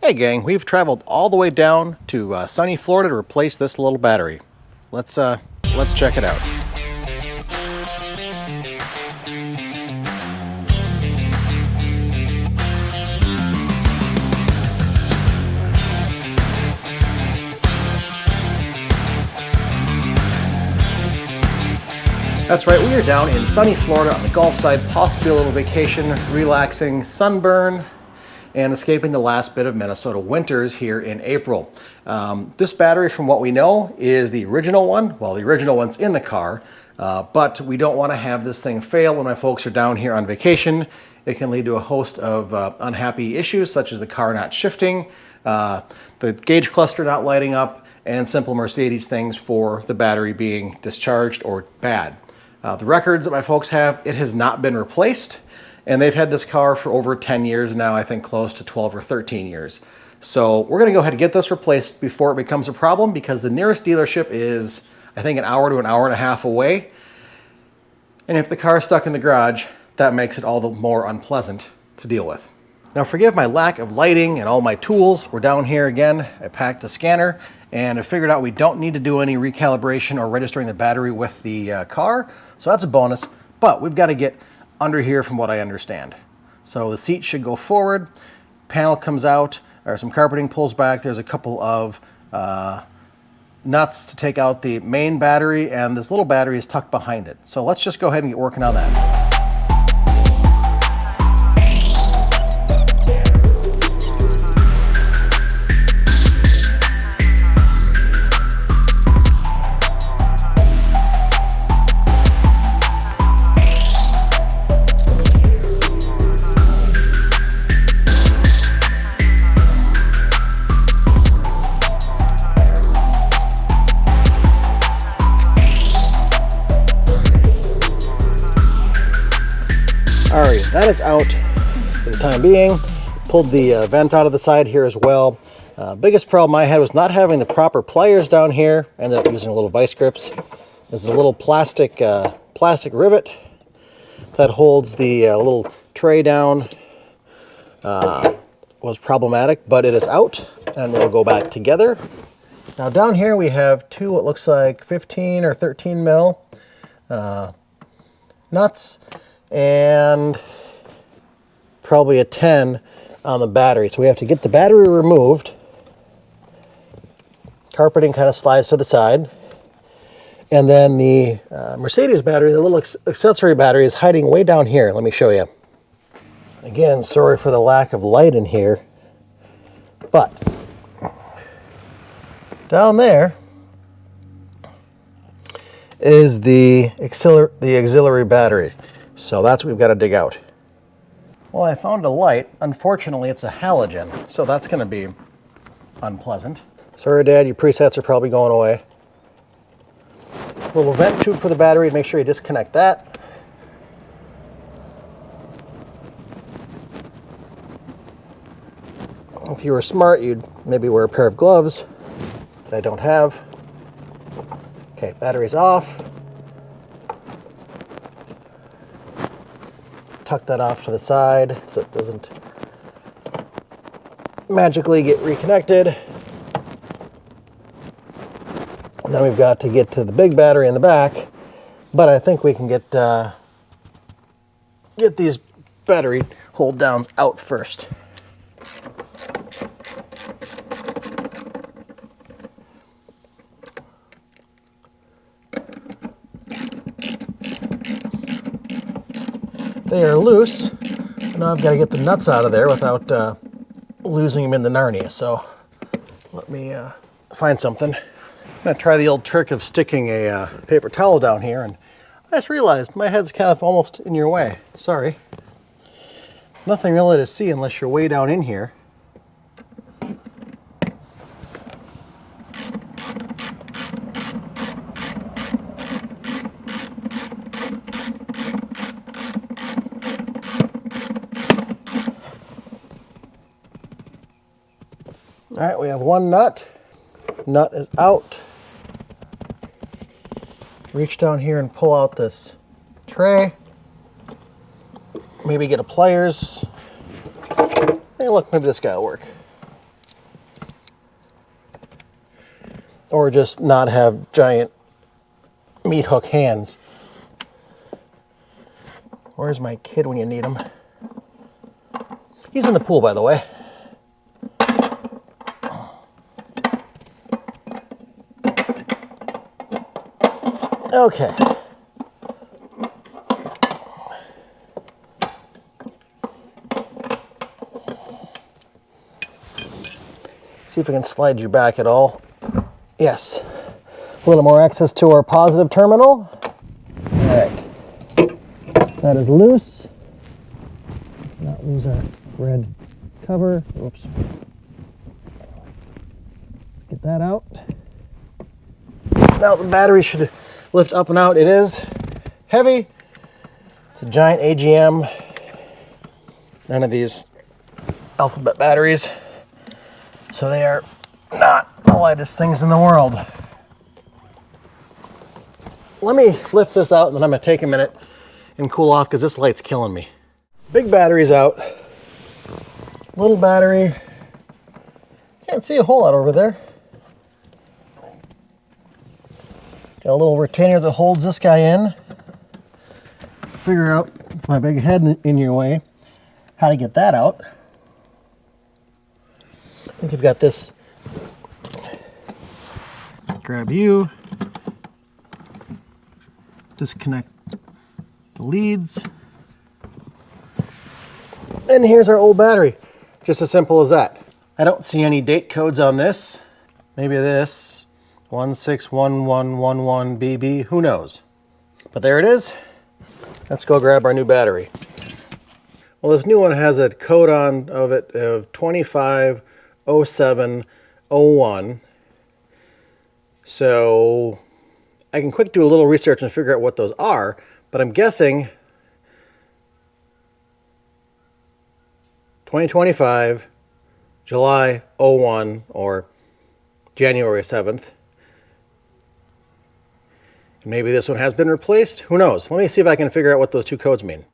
Hey gang, we've traveled all the way down to sunny Florida to replace this little battery. Let's check it out. That's right, we are down in sunny Florida on the Gulf side, possibly a little vacation, relaxing, sunburn, and escaping the last bit of Minnesota winters here in April. This battery, from what we know, is the original one. Well, the original one's in the car, but we don't want to have this thing fail when my folks are down here on vacation. It can lead to a host of unhappy issues, such as the car not shifting, the gauge cluster not lighting up, and simple Mercedes things for the battery being discharged or bad. The records that my folks have, it has not been replaced. And they've had this car for over 10 years now, I think close to 12 or 13 years. So we're gonna go ahead and get this replaced before it becomes a problem, because the nearest dealership is, I think, an hour to an hour and a half away. And if the car is stuck in the garage, that makes it all the more unpleasant to deal with. Now forgive my lack of lighting and all my tools. We're down here again. I packed a scanner and I figured out we don't need to do any recalibration or registering the battery with the car. So that's a bonus, but we've got to get under here from what I understand. So the seat should go forward, panel comes out, or some carpeting pulls back. There's a couple of nuts to take out the main battery, and this little battery is tucked behind it. So let's just go ahead and get working on that. Alright, that is out for the time being. Pulled the vent out of the side here as well. Biggest problem I had was not having the proper pliers down here. Ended up using little vice grips. This is a little plastic rivet that holds the little tray down. Was problematic, but it is out and they will go back together. Now down here we have two, what looks like 15 or 13 mil nuts, and probably a 10 on the battery. So we have to get the battery removed. Carpeting kind of slides to the side. And then the Mercedes battery, the little accessory battery, is hiding way down here. Let me show you. Again, sorry for the lack of light in here, but down there is the auxiliary battery. So that's what we've got to dig out. Well, I found a light. Unfortunately, it's a halogen, so that's going to be unpleasant. Sorry, Dad, your presets are probably going away. Little vent tube for the battery. Make sure you disconnect that. If you were smart, you'd maybe wear a pair of gloves that I don't have. Okay, battery's off. Tuck that off to the side so it doesn't magically get reconnected. And then we've got to get to the big battery in the back, but I think we can get these battery hold downs out first. They are loose. Now I've got to get the nuts out of there without losing them in the Narnia. So let me find something. I'm going to try the old trick of sticking a paper towel down here, and I just realized my head's kind of almost in your way. Sorry. Nothing really to see unless you're way down in here. All right, we have one nut. Nut is out. Reach down here and pull out this tray. Maybe get a pliers. Hey, look, maybe this guy will work. or just not have giant meat hook hands. Where's my kid when you need him? He's in the pool, by the way. Okay. See if we can slide you back at all. Yes. A little more access to our positive terminal. All right. That is loose. Let's not lose our red cover. Oops. Let's get that out. Now the battery should lift up and out. It is heavy. It's a giant AGM. None of these Alphabet batteries. So they are not the lightest things in the world. Let me lift this out and then I'm going to take a minute and cool off because this light's killing me. Big battery's out. Little battery. Can't see a whole lot over there. Got a little retainer that holds this guy in. Figure out, with my big head in your way, how to get that out. I think you've got this. Grab you. Disconnect the leads. And here's our old battery. Just as simple as that. I don't see any date codes on this. Maybe this 161111BB, who knows? But there it is. Let's go grab our new battery. Well, this new one has a code on of it of 250701. So I can quick do a little research and figure out what those are, but I'm guessing 2025, July 01, or January 7th. Maybe this one has been replaced. Who knows? Let me see if I can figure out what those two codes mean.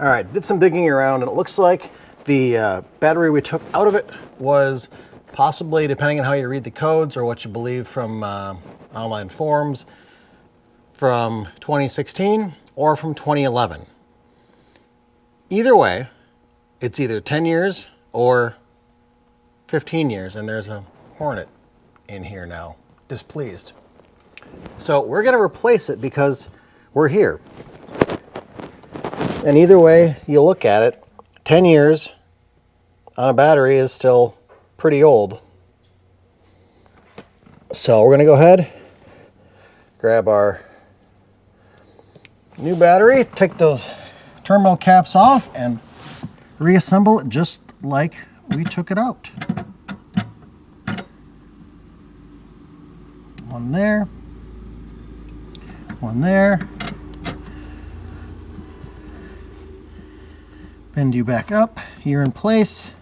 All right, did some digging around, and it looks like the battery we took out of it was possibly, depending on how you read the codes or what you believe from online forums, from 2016 or from 2011. Either way, it's either 10 years or 15 years, and there's a Hornet in here now, displeased. So we're going to replace it because we're here. And either way you look at it, 10 years on a battery is still pretty old. So we're going to go ahead, grab our new battery, take those terminal caps off, and reassemble it just like we took it out. One there. One there. Bend you back up. You're in place.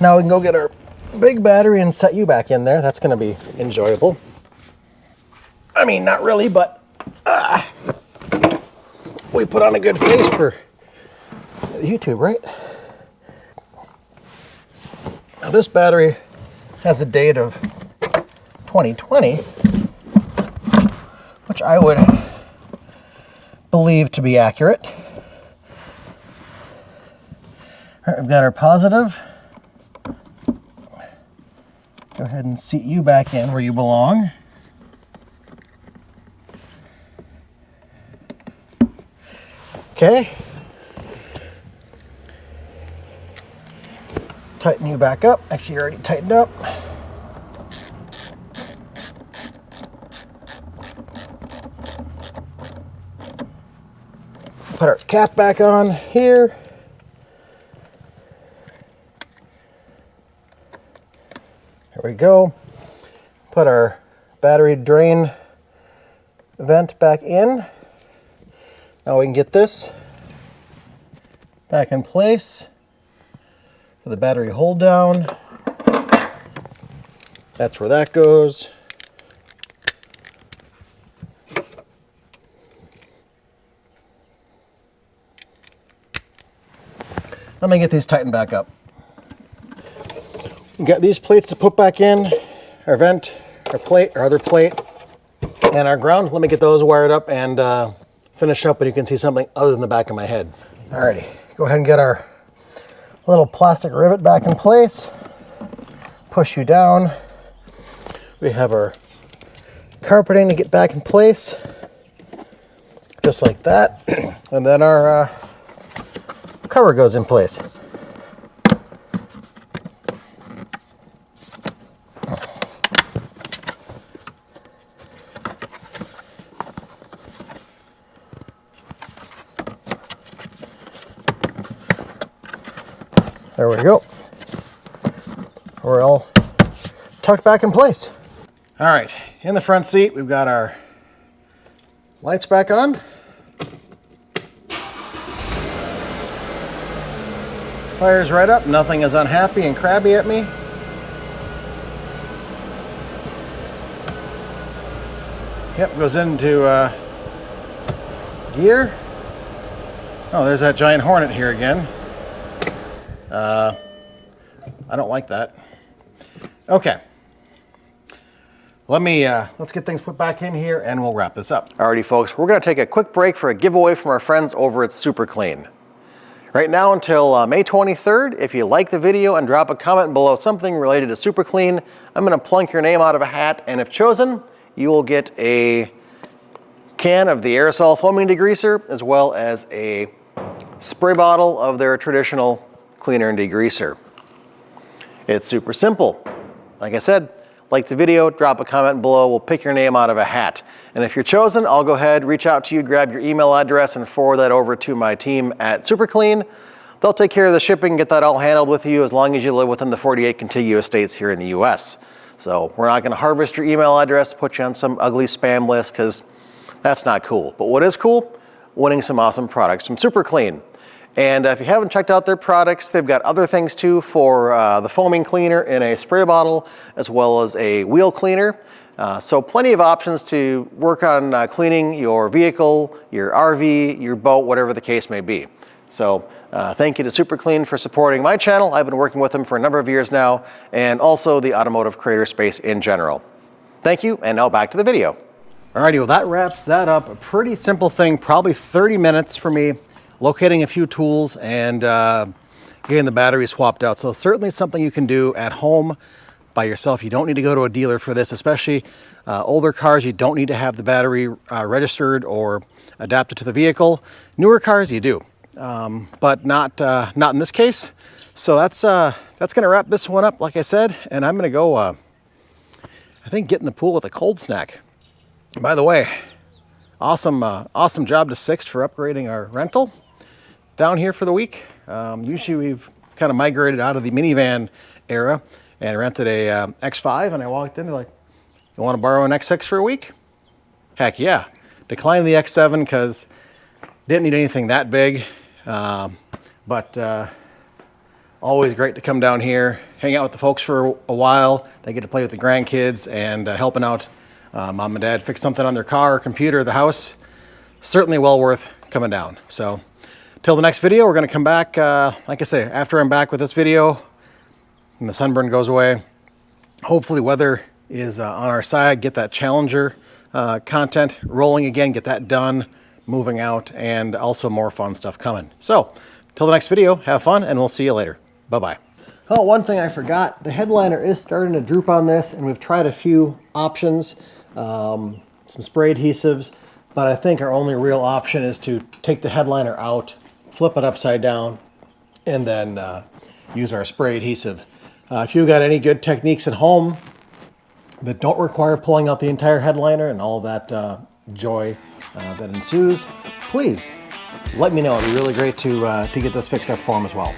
Now we can go get our big battery and set you back in there. That's going to be enjoyable. I mean, not really, but we put on a good face for YouTube, right? Now this battery has a date of 2020, which I would believe to be accurate. All right, we've got our positive. Go ahead and seat you back in where you belong. Okay. Tighten you back up. Actually, you're already tightened up. Put our cap back on here. There we go. Put our battery drain vent back in. Now we can get this back in place for the battery hold down. That's where that goes. Let me get these tightened back up. We've got these plates to put back in, our vent our plate, our other plate, and our ground. Let me get those wired up and finish up, and you can see something other than the back of my head. Alrighty, go ahead and get our little plastic rivet back in place. Push you down. We have our carpeting to get back in place, just like that. And then our cover goes in place. There we go. We're all tucked back in place. All right, in the front seat, we've got our lights back on. Fire's right up, nothing is unhappy and crabby at me. Yep, goes into gear. Oh, there's that giant Hornet here again. I don't like that. Okay. Let's get things put back in here and we'll wrap this up. Alrighty folks, we're gonna take a quick break for a giveaway from our friends over at Super Clean. Right now until May 23rd, if you like the video and drop a comment below something related to Super Clean, I'm gonna plunk your name out of a hat, and if chosen, you will get a can of the aerosol foaming degreaser as well as a spray bottle of their traditional cleaner and degreaser. It's super simple. Like I said, like the video, drop a comment below, we'll pick your name out of a hat. And if you're chosen, I'll go ahead, reach out to you, grab your email address and forward that over to my team at Super Clean. They'll take care of the shipping, get that all handled with you as long as you live within the 48 contiguous states here in the US. So we're not gonna harvest your email address, put you on some ugly spam list, because that's not cool. But what is cool? Winning some awesome products from Super Clean. And if you haven't checked out their products, they've got other things too for the foaming cleaner in a spray bottle, as well as a wheel cleaner. So plenty of options to work on cleaning your vehicle, your RV, your boat, whatever the case may be. So thank you to Super Clean for supporting my channel. I've been working with them for a number of years now, and also the automotive creator space in general. Thank you, and now back to the video. Alrighty, well that wraps that up. A pretty simple thing, probably 30 minutes for me. Locating a few tools and getting the battery swapped out. So certainly something you can do at home by yourself. You don't need to go to a dealer for this, especially older cars. You don't need to have the battery registered or adapted to the vehicle. Newer cars, you do, but not in this case. So that's gonna wrap this one up, like I said, and I'm gonna go, I think, get in the pool with a cold snack. By the way, awesome job to Sixt for upgrading our rental down here for the week. Usually we've kind of migrated out of the minivan era and rented a X5, and I walked in, they're like, you want to borrow an X6 for a week? Heck yeah. Declined the X7 because didn't need anything that big, but always great to come down here, hang out with the folks for a while. They get to play with the grandkids and helping out mom and dad fix something on their car or computer, the house. Certainly well worth coming down. So till the next video, we're going to come back, like I say, after I'm back with this video and the sunburn goes away. Hopefully weather is on our side, get that Challenger content rolling again, get that done, moving out, and also more fun stuff coming. So till the next video, have fun, and we'll see you later. Bye-bye. Oh, one thing I forgot, the headliner is starting to droop on this, and we've tried a few options, some spray adhesives, but I think our only real option is to take the headliner out, flip it upside down, and then use our spray adhesive. If you've got any good techniques at home that don't require pulling out the entire headliner and all that joy that ensues, please let me know. It'd be really great to get this fixed up for them as well.